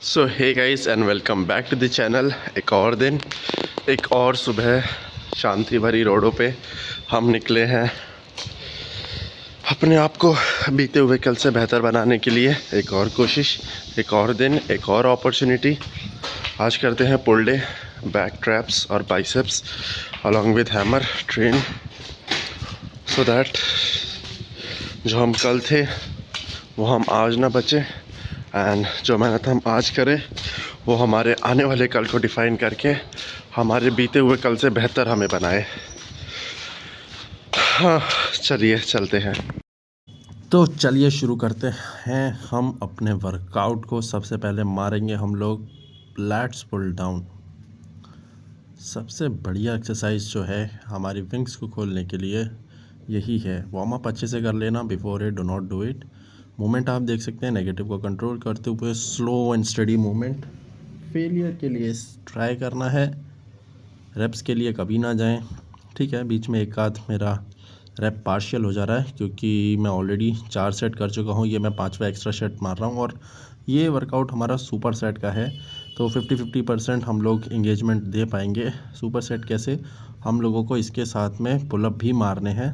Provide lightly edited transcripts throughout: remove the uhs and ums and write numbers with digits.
So hey guys and welcome back to the channel. एक और दिन, एक और सुबह शांति भरी रोडों पे हम निकले हैं अपने आप को बीते हुए कल से बेहतर बनाने के लिए। एक और कोशिश, एक और दिन, एक और अपॉर्चुनिटी। आज करते हैं पुल डे, बैक ट्रैप्स और biceps along with hammer train, so that जो हम कल थे वो हम आज ना बचे, एंड जो मेहनत हम आज करें वो हमारे आने वाले कल को डिफ़ाइन करके हमारे बीते हुए कल से बेहतर हमें बनाए। हाँ, चलिए चलते हैं। तो चलिए शुरू करते हैं हम अपने वर्कआउट को। सबसे पहले मारेंगे हम लोग लैट्स पुल डाउन। सबसे बढ़िया एक्सरसाइज जो है हमारी विंग्स को खोलने के लिए यही है। वार्म अप अच्छे से कर लेना before it, do not do it. Movement आप देख सकते हैं, नेगेटिव को कंट्रोल करते हुए slow and study movement. Failure के लिए ट्राई करना है, रेप्स के लिए कभी ना जाएं। ठीक है, बीच में एक आध मेरा रैप पार्शियल हो जा रहा है क्योंकि मैं ऑलरेडी 4 सेट कर चुका हूँ। ये मैं 5वां एक्स्ट्रा सेट मार रहा हूँ और ये वर्कआउट हमारा सुपर सेट का है, तो 50-50% हम लोग इंगेजमेंट दे पाएंगे। सुपर सेट कैसे, हम लोगों को इसके साथ में पुलअप भी मारने हैं।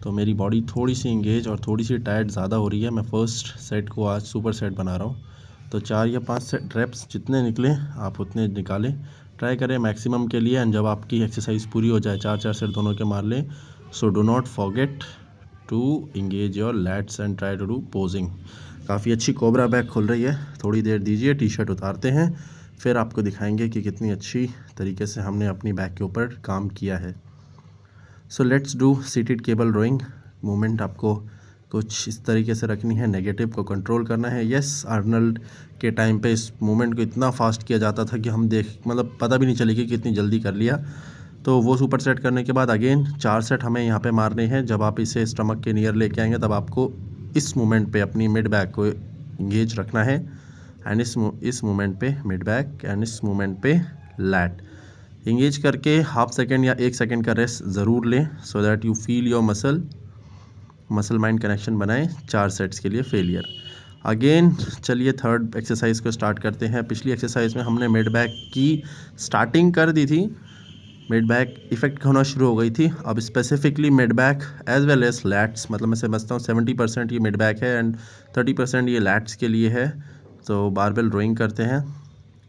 तो मेरी बॉडी थोड़ी सी इंगेज और थोड़ी सी टायर्ड ज़्यादा हो रही है। मैं फ़र्स्ट सेट को आज सुपर सेट बना रहा हूँ, तो 4 या 5 सेट रेप्स जितने निकले आप उतने निकालें, ट्राई करें मैक्सिमम के लिए। एंड जब आपकी एक्सरसाइज पूरी हो जाए, 4-4 सेट दोनों के मार लें, so do not forget to engage your lats and try to do posing. काफ़ी अच्छी कोबरा बैक खुल रही है, थोड़ी देर दीजिए, टी शर्ट उतारते हैं, फिर आपको दिखाएंगे कि कितनी अच्छी तरीके से हमने अपनी बैक के ऊपर काम किया है। So let's do seated cable rowing. Movement आपको कुछ इस तरीके से रखनी है, नेगेटिव को कंट्रोल करना है। यस, आर्नल्ड के टाइम पे इस मूवमेंट को इतना फास्ट किया जाता था कि हम पता भी नहीं चलेगी कि कितनी जल्दी कर लिया। तो वो सुपर सेट करने के बाद अगेन 4 सेट हमें यहाँ पे मारने हैं। जब आप इसे स्टमक के नियर लेके आएंगे तब आपको इस मूवमेंट पे अपनी मिड बैक को इंगेज रखना है, एंड इस मूवमेंट पे मिड बैक, एंड इस मूवमेंट पे लैट इंगेज करके हाफ सेकेंड या 1 सेकेंड का रेस्ट ज़रूर लें, so that you feel your muscle mind connection बनाएं 4 सेट्स के लिए फेलियर। अगेन चलिए थर्ड एक्सरसाइज को स्टार्ट करते हैं। पिछली एक्सरसाइज में हमने मिड बैक की स्टार्टिंग कर दी थी, मिड बैक इफेक्ट होना शुरू हो गई थी। अब specifically mid back as well as lats, मतलब मैं समझता हूँ 70% ये मिड बैक है एंड 30% ये लैट्स के लिए है। तो बारबेल रोइंग करते हैं।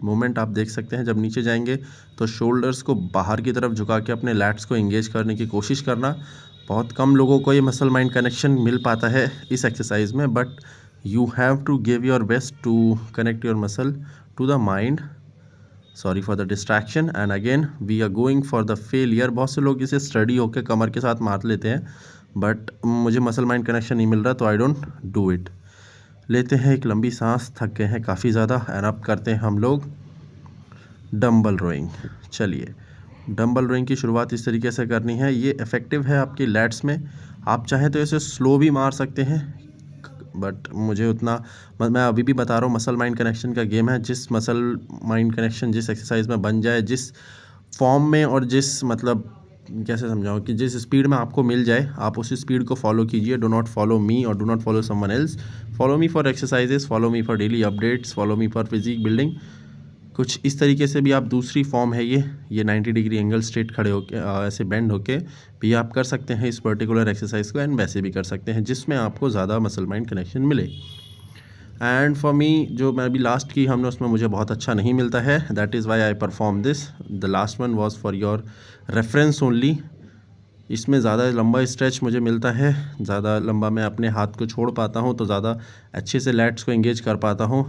मूवमेंट आप देख सकते हैं, जब नीचे जाएंगे तो शोल्डर्स को बाहर की तरफ झुका के अपने लैट्स को एंगेज करने की कोशिश करना। बहुत कम लोगों को ये मसल माइंड कनेक्शन मिल पाता है इस एक्सरसाइज में, but you have to give your best to connect your muscle to the mind. Sorry for the distraction, and again we are going for the failure. बहुत से लोग इसे स्टडी होकर कमर के साथ मार लेते हैं, बट मुझे मसल माइंड कनेक्शन नहीं मिल रहा, तो आई डोंट डू इट। लेते हैं एक लंबी सांस, थक गए हैं काफ़ी ज़्यादा, एंड अब करते हैं हम लोग डंबल रोइंग। चलिए, डंबल रोइंग की शुरुआत इस तरीके से करनी है। ये इफ़ेक्टिव है आपकी लैट्स में। आप चाहें तो इसे स्लो भी मार सकते हैं, बट मुझे उतना, मैं अभी भी बता रहा हूँ, मसल माइंड कनेक्शन का गेम है। जिस मसल माइंड कनेक्शन जिस एक्सरसाइज में बन जाए, जिस फॉर्म में और जिस कैसे समझाऊँ कि जिस स्पीड में आपको मिल जाए, आप उसी स्पीड को फॉलो कीजिए। डो नॉट फॉलो मी और do not follow someone else. Follow me for exercises, follow me for daily updates, follow me for physique building. कुछ इस तरीके से भी आप, दूसरी फॉर्म है ये 90 डिग्री एंगल स्ट्रेट खड़े होके ऐसे बेंड होके भी आप कर सकते हैं इस पर्टिकुलर एक्सरसाइज को, एंड वैसे भी कर सकते हैं जिसमें आपको ज़्यादा मसल माइंड कनेक्शन मिले। एंड फॉर मी, जो मैं अभी लास्ट की हमने, उसमें मुझे बहुत अच्छा नहीं मिलता है, that is why I perform this. The last one was for your reference only. इसमें ज़्यादा लंबा स्ट्रेच मुझे मिलता है, ज़्यादा लंबा मैं अपने हाथ को छोड़ पाता हूँ, तो ज़्यादा अच्छे से लैट्स को एंगेज कर पाता हूँ।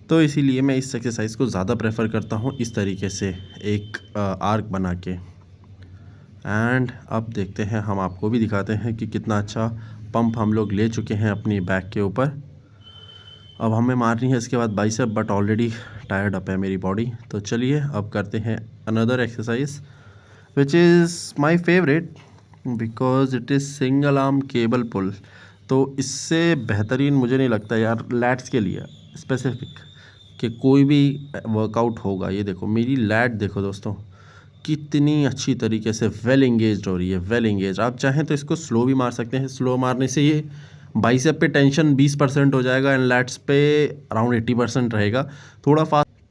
तो इसीलिए मैं इस एक्सरसाइज को ज़्यादा प्रेफर करता हूँ, इस तरीके से एक आर्क बना के। एंड अब देखते हैं, हम आपको भी दिखाते हैं कि कितना अच्छा पंप हम लोग ले चुके हैं अपनी बैक के ऊपर। अब हमें मारनी है इसके बाद bicep, but already tired up है मेरी बॉडी। तो चलिए अब करते हैं another exercise which is my favourite because it is single arm cable pull. तो इससे बेहतरीन मुझे नहीं लगता यार लैट्स के लिए स्पेसिफिक कि कोई भी वर्कआउट होगा। ये देखो मेरी लैट, देखो दोस्तों कितनी अच्छी तरीके से वेल इंगेज्ड हो रही है, वेल इंगेज। आप चाहें तो इसको स्लो भी मार सकते हैं, स्लो मारने से ये बाइसेप पे टेंशन 20% हो जाएगा एंड लैट्स पे अराउंड 80% रहेगा।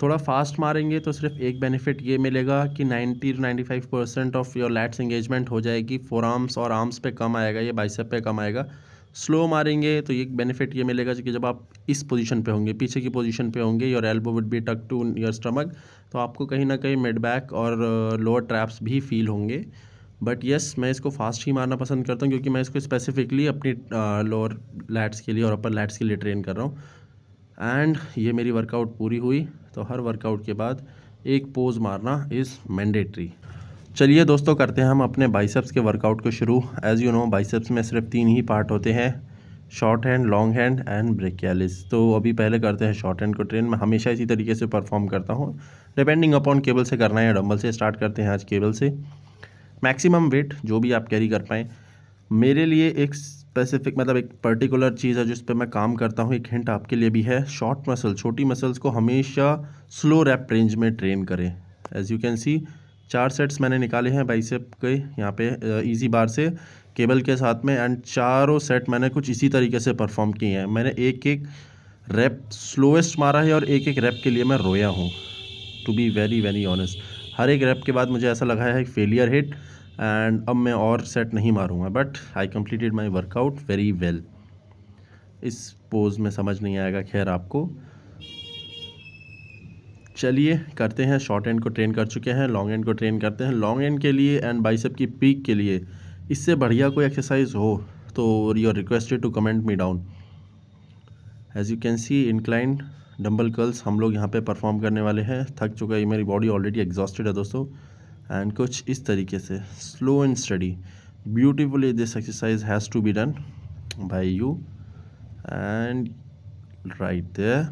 थोड़ा फास्ट मारेंगे तो सिर्फ एक बेनिफिट ये मिलेगा कि 90 to 95% of your lats engagement हो जाएगी। फोर आर्म्स और आर्म्स पे कम आएगा, ये बाइसेप पे कम आएगा। स्लो मारेंगे तो एक बेनिफिट ये मिलेगा कि जब आप इस पोजीशन पे होंगे, पीछे की पोजीशन पे होंगे, योर एल्बो वुड बी टक टू योर स्टमक, तो आपको कहीं ना कहीं मिड बैक और लोअर ट्रैप्स भी फील होंगे। बट येस, मैं इसको फास्ट ही मारना पसंद करता हूँ क्योंकि मैं इसको स्पेसिफिकली अपनी लोअर लैट्स के लिए और अपर लैट्स के लिए ट्रेन कर रहा हूँ। एंड ये मेरी वर्कआउट पूरी हुई, तो हर वर्कआउट के बाद एक पोज मारना इज़ मैंडेटरी। चलिए दोस्तों, करते हैं हम अपने बाइसेप्स के वर्कआउट को शुरू। एज़ यू नो, बाइसेप्स में सिर्फ 3 ही पार्ट होते हैं, short hand, long hand and brachialis. तो अभी पहले करते हैं शॉर्ट हैंड को ट्रेन। मैं हमेशा इसी तरीके से परफॉर्म करता हूँ, डिपेंडिंग अपॉन केबल से करना है या डंबल से। स्टार्ट करते हैं आज केबल से। मैक्सिमम वेट जो भी आप कैरी कर पाएँ। मेरे लिए एक स्पेसिफिक मतलब एक पर्टिकुलर चीज़ है जिस पे मैं काम करता हूँ, एक हिंट आपके लिए भी है। शॉर्ट मसल, छोटी मसल्स को हमेशा स्लो रैप रेंज में ट्रेन करें। As you can C 4 sets मैंने निकाले हैं बाइसेप के यहाँ पे इजी बार से केबल के साथ में, एंड चारों सेट मैंने कुछ इसी तरीके से परफॉर्म किए हैं। मैंने एक एक रैप स्लोएस्ट मारा है और एक एक रैप के लिए मैं रोया हूँ, to be very very honest. हर एक रैप के बाद मुझे ऐसा लगा है फेलियर हिट एंड अब मैं और सेट नहीं मारूंगा, but I completed my workout very well. इस पोज में समझ नहीं आएगा खैर आपको। चलिए करते हैं। शॉर्ट एंड को ट्रेन कर चुके हैं, लॉन्ग एंड को ट्रेन करते हैं। लॉन्ग एंड के लिए एंड बाइसेप की पीक के लिए इससे बढ़िया कोई एक्सरसाइज हो तो you are requested to comment me down. As you can see inclined dumbbell curls हम लोग यहाँ पे परफॉर्म करने वाले हैं। थक चुका है, मेरी बॉडी ऑलरेडी एग्जॉस्टेड है दोस्तों। एंड कुछ इस तरीके से slow and steady beautifully this exercise has to be done by you and right there.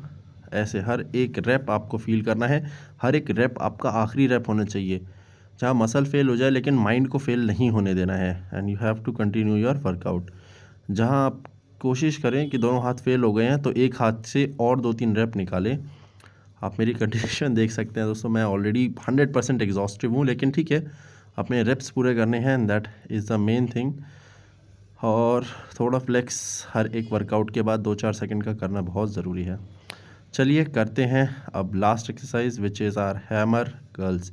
ऐसे हर एक रैप आपको फील करना है, हर एक रैप आपका आखिरी रैप होना चाहिए, जहाँ मसल फेल हो जाए लेकिन माइंड को फेल नहीं होने देना है। And you have to continue your workout. जहाँ आप कोशिश करें कि दोनों हाथ फेल हो गए हैं तो एक हाथ से और 2-3 रैप निकालें। आप मेरी कंडीशन देख सकते हैं दोस्तों, मैं ऑलरेडी 100% एग्जॉस्टिव हूँ, लेकिन ठीक है, अपने रेप्स पूरे करने हैं and that is the main thing. और थोड़ा फ्लेक्स हर एक वर्कआउट के बाद 2-4 सेकंड का करना बहुत ज़रूरी है। चलिए करते हैं अब last exercise which is our hammer curls.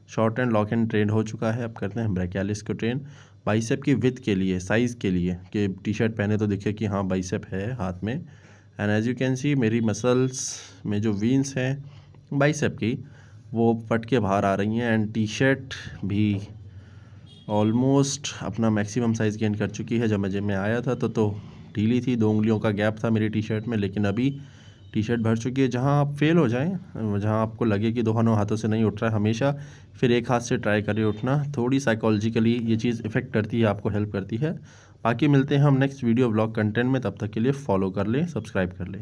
Short and long and train हो चुका है, अब करते हैं ब्रेकियालिस को ट्रेन। बाइसेप की विड्थ के लिए, साइज़ के लिए, कि टी शर्ट पहने तो दिखे कि हाँ बाइसेप है हाथ में। And as you can see मेरी मसल्स में जो वीन्स हैं बाइसेप की वो फट के बाहर आ रही हैं एंड टी शर्ट भी ऑलमोस्ट अपना मैक्सिमम साइज़ गेन कर चुकी है। जब मैं जिम में आया था तो ढीली थी, 2 उंगलियों का गैप था मेरी टी शर्ट में, लेकिन अभी टी शर्ट भर चुकी है। जहाँ आप फेल हो जाएं, जहाँ आपको लगे कि दोनों हाथों से नहीं उठ रहा है, हमेशा फिर एक हाथ से ट्राई करें उठना। थोड़ी साइकोलॉजिकली ये चीज़ इफ़ेक्ट करती है, आपको हेल्प करती है। बाकी मिलते हैं हम नेक्स्ट वीडियो ब्लॉग कंटेंट में, तब तक के लिए फॉलो कर लें, सब्सक्राइब कर लें।